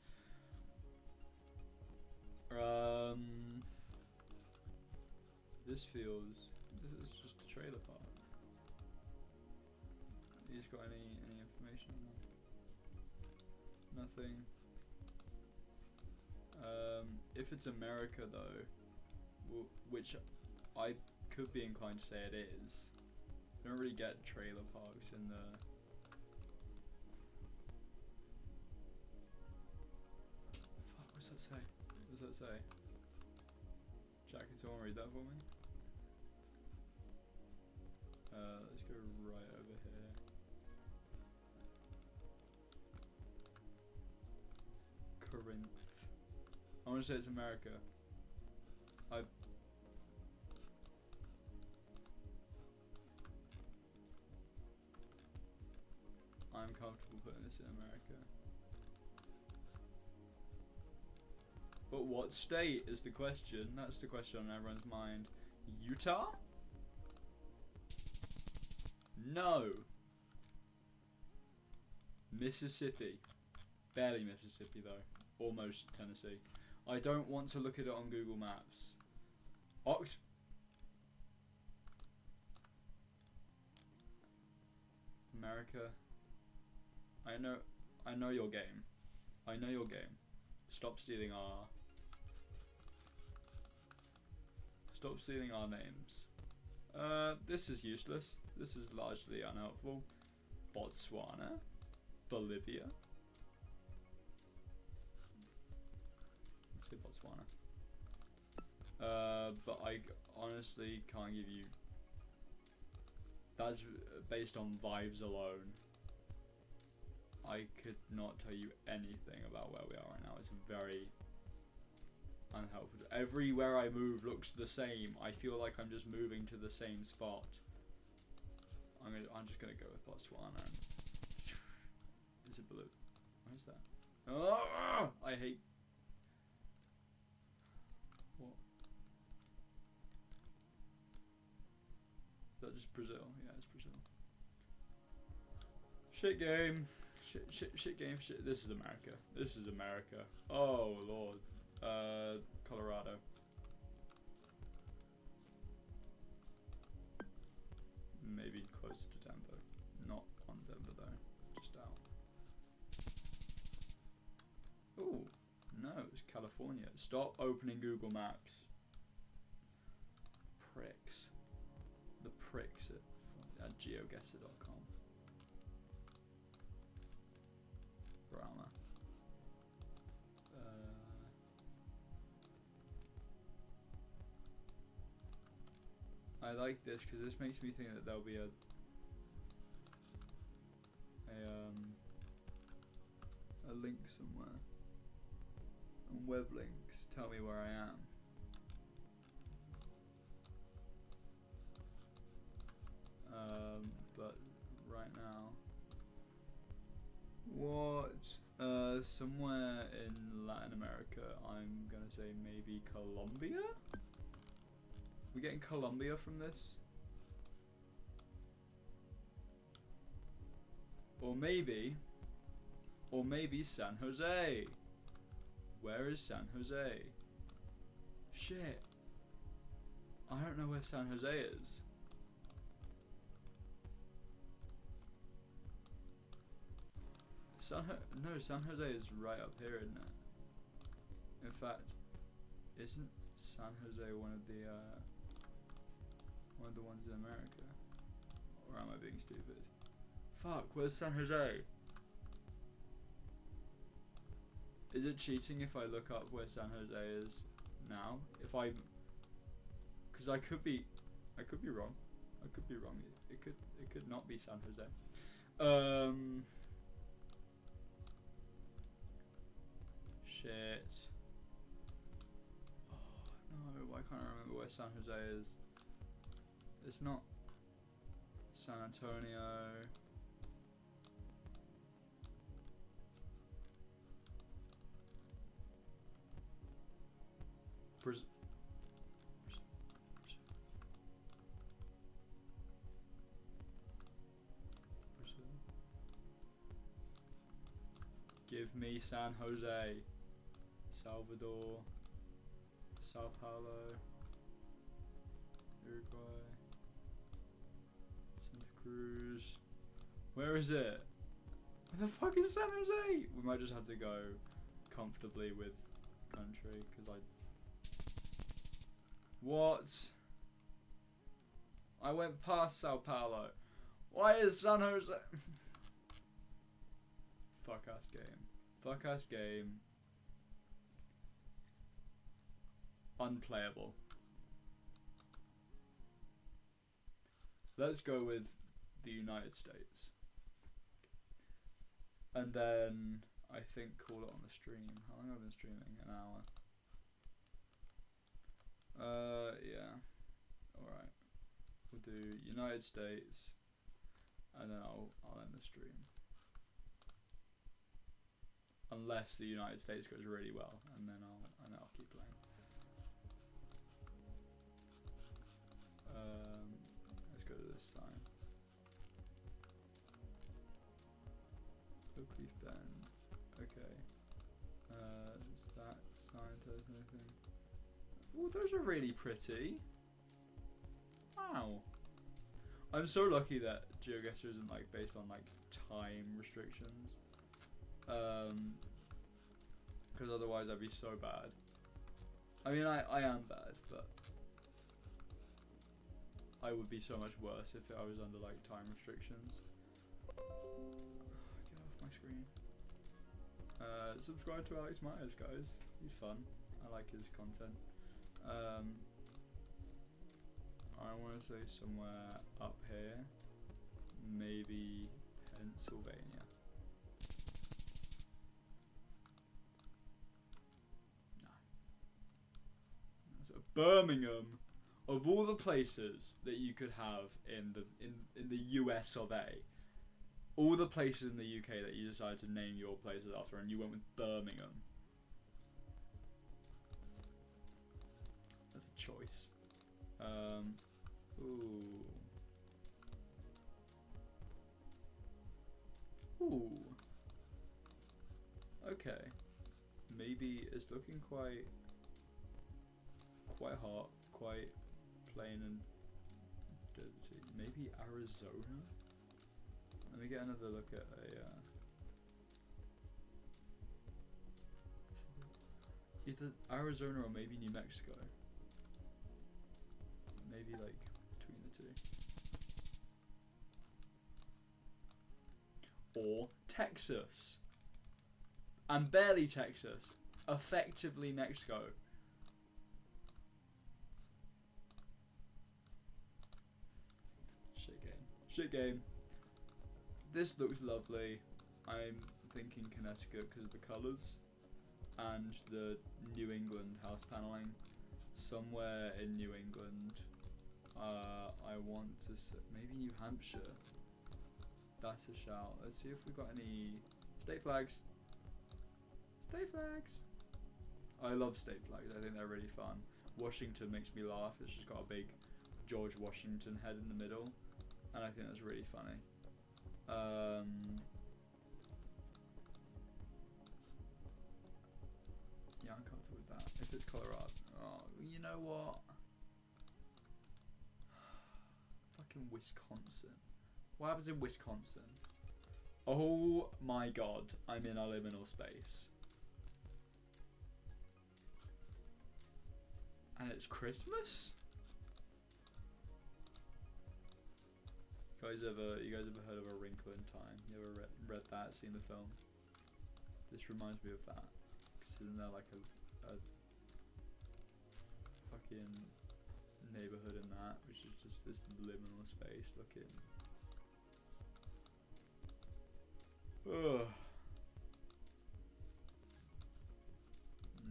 [SPEAKER 1] This is just a trailer park. You just got any information on that? Nothing. If it's America though, which I could be inclined to say it is, you don't really get trailer parks in the. Fuck, what's that say? What does that say? Jack, can someone read that for me? Let's go right over here. Corinth. I want to say it's America. I'm comfortable putting this in America. But what state is the question? That's the question on everyone's mind. Utah? No. Mississippi. Barely Mississippi though. Almost Tennessee. I don't want to look at it on Google Maps. America. I know your game. I know your game. Stop stealing our names. This is useless. This is largely unhelpful. Botswana. Bolivia. Let's say Botswana. But I honestly can't give you. That's based on vibes alone. I could not tell you anything about where we are right now. It's very unhelpful. Everywhere I move looks the same. I feel like I'm just moving to the same spot. I'm just gonna go with Botswana. Is it blue? Where's that? Oh, I hate. What? Is that just Brazil? Yeah, it's Brazil. Shit game. Shit game. Shit. This is America. This is America. Oh lord. Colorado. Maybe close to Denver. Not on Denver though. Just out. Ooh. No, it's California. Stop opening Google Maps. Pricks. The pricks at geoguessr.com. Brahma. I like this because this makes me think that there'll be a link somewhere. And web links tell me where I am. But right now, what? Somewhere in Latin America, I'm gonna say maybe Colombia? We getting Colombia from this? Or maybe San Jose. Where is San Jose? Shit. I don't know where San Jose is. San Jose is right up here, isn't it? In fact, isn't San Jose one of the ones in America? Or am I being stupid? Fuck, where's San Jose? Is it cheating if I look up where San Jose is now? Because I could be wrong. I could be wrong. It could not be San Jose. Shit. Oh no, why can't I remember where San Jose is? It's not San Antonio. Brazil. Give me San Jose. Salvador, Sao Paulo, Uruguay, Santa Cruz. Where is it? Where the fuck is San Jose? We might just have to go comfortably with country, because What? I went past Sao Paulo. Why is San Jose? Fuck ass game. Fuck ass game. Unplayable. Let's go with the United States. And then I think call it on the stream. How long have I been streaming? An hour. Yeah. Alright. We'll do United States and then I'll end the stream. Unless the United States goes really well, and then I'll keep playing. Let's go to this sign. Oakleaf Bend. Okay. Is that sign tells me anything? Oh, those are really pretty. Wow. I'm so lucky that GeoGuessr isn't like based on like time restrictions. Because otherwise I'd be so bad. I mean, I am bad, but I would be so much worse if I was under like time restrictions. Get off my screen. Subscribe to Alex Myers, guys. He's fun. I like his content. I want to say somewhere up here, maybe Pennsylvania. No. Birmingham, of all the places that you could have in the US of A, all the places in the UK that you decided to name your places after, and you went with Birmingham. That's a choice. Ooh. Ooh. Okay. Maybe it's looking quite hot, quite plain and dirty. Maybe Arizona? Let me get another look at either Arizona or maybe New Mexico. Maybe like between the two. Or Texas. And barely Texas. Effectively Mexico. Shit game. This looks lovely. I'm thinking Connecticut because of the colours and the New England house paneling. Somewhere in New England, I want to say maybe New Hampshire. That's a shout. Let's see if we've got any state flags. State flags. I love state flags. I think they're really fun. Washington makes me laugh. It's just got a big George Washington head in the middle, and I think that's really funny. Yeah, I'm comfortable with that. If it's Colorado, oh, you know what? Fucking Wisconsin. What happens in Wisconsin? Oh my god, I'm in a liminal space. And it's Christmas? You guys ever heard of A Wrinkle in Time? You ever read that, seen the film? This reminds me of that. Because isn't there like a fucking neighborhood in that, which is just this liminal space looking. Ugh.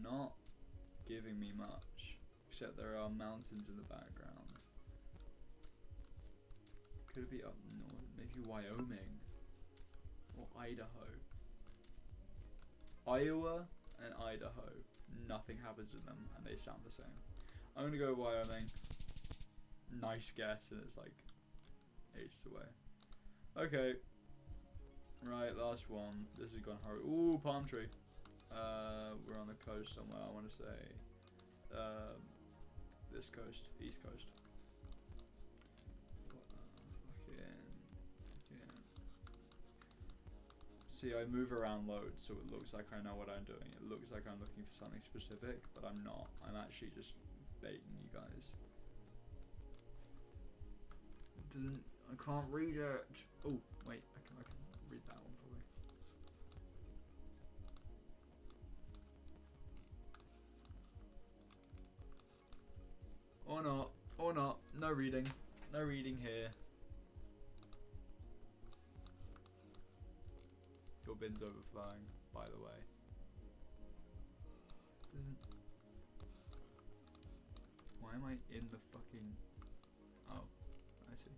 [SPEAKER 1] Not giving me much, except there are mountains in the background. Could it be up north? Maybe Wyoming or Idaho. Iowa and Idaho. Nothing happens in them, and they sound the same. I'm gonna go Wyoming. Nice guess, and it's like ages away. Okay. Right, last one. This has gone hard. Ooh, palm tree. We're on the coast somewhere. I want to say this coast, east coast. See, I move around loads, so it looks like I know what I'm doing. It looks like I'm looking for something specific, but I'm not. I'm actually just baiting you guys. It doesn't. I can't read it. Oh, wait. I can read that one probably. Or not. Or not. No reading. No reading here. Your bin's overflowing, by the way. Why am I in the fucking... Oh, I see.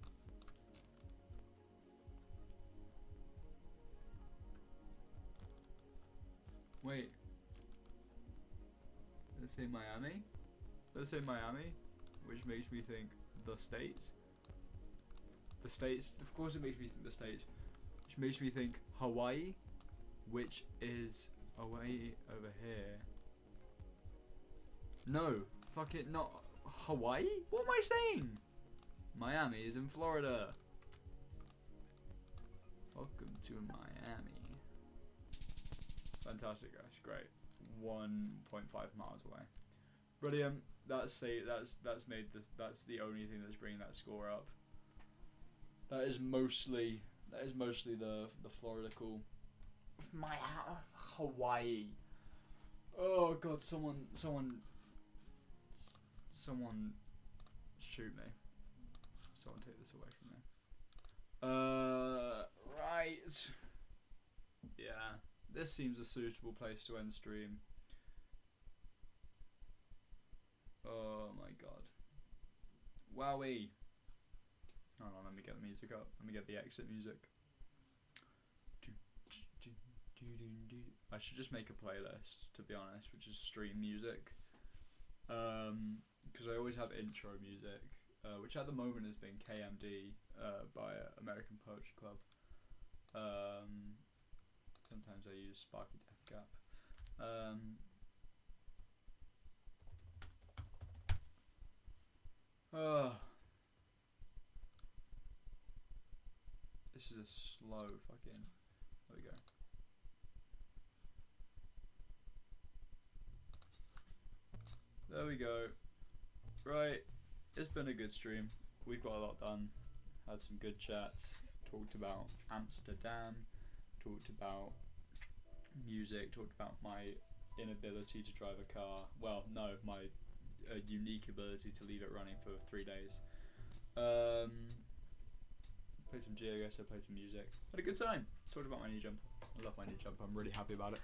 [SPEAKER 1] Wait. Let's say Miami? Let's say Miami, which makes me think the States. The States, of course it makes me think the States. Which makes me think Hawaii, which is away over here. No, fuck it, not Hawaii? What am I saying? Miami is in Florida. Welcome to Miami. Fantastic, guys, great. 1.5 miles away. Brilliant. That's the only thing that's bringing that score up. That is mostly the Florida call. Hawaii. Oh god, someone shoot me. Someone take this away from me. Right. Yeah, this seems a suitable place to end stream. Oh my god. Wowee. Hold on, let me get the music up. Let me get the exit music. I should just make a playlist, to be honest, which is stream music. Because I always have intro music, which at the moment has been KMD by American Poetry Club. Sometimes I use Sparky Death Gap. This is a slow fucking. There we go. There we go. Right, it's been a good stream. We've got a lot done. Had some good chats. Talked about Amsterdam. Talked about music. Talked about my inability to drive a car. Well, no, my unique ability to leave it running for 3 days. Played some GeoGuessr, played some music. Had a good time. Talked about my new jump. I love my new jump. I'm really happy about it.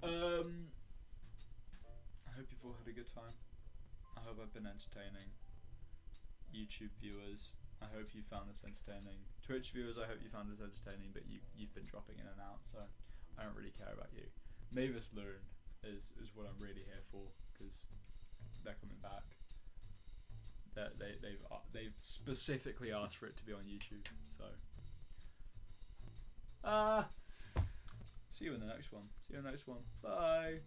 [SPEAKER 1] I hope you've all had a good time. I hope I've been entertaining. YouTube viewers, I hope you found this entertaining. Twitch viewers, I hope you found this entertaining, but you've been dropping in and out, so I don't really care about you. Mavis Learn is what I'm really here for, because they're coming back. They've specifically asked for it to be on YouTube, so see you in the next one. Bye.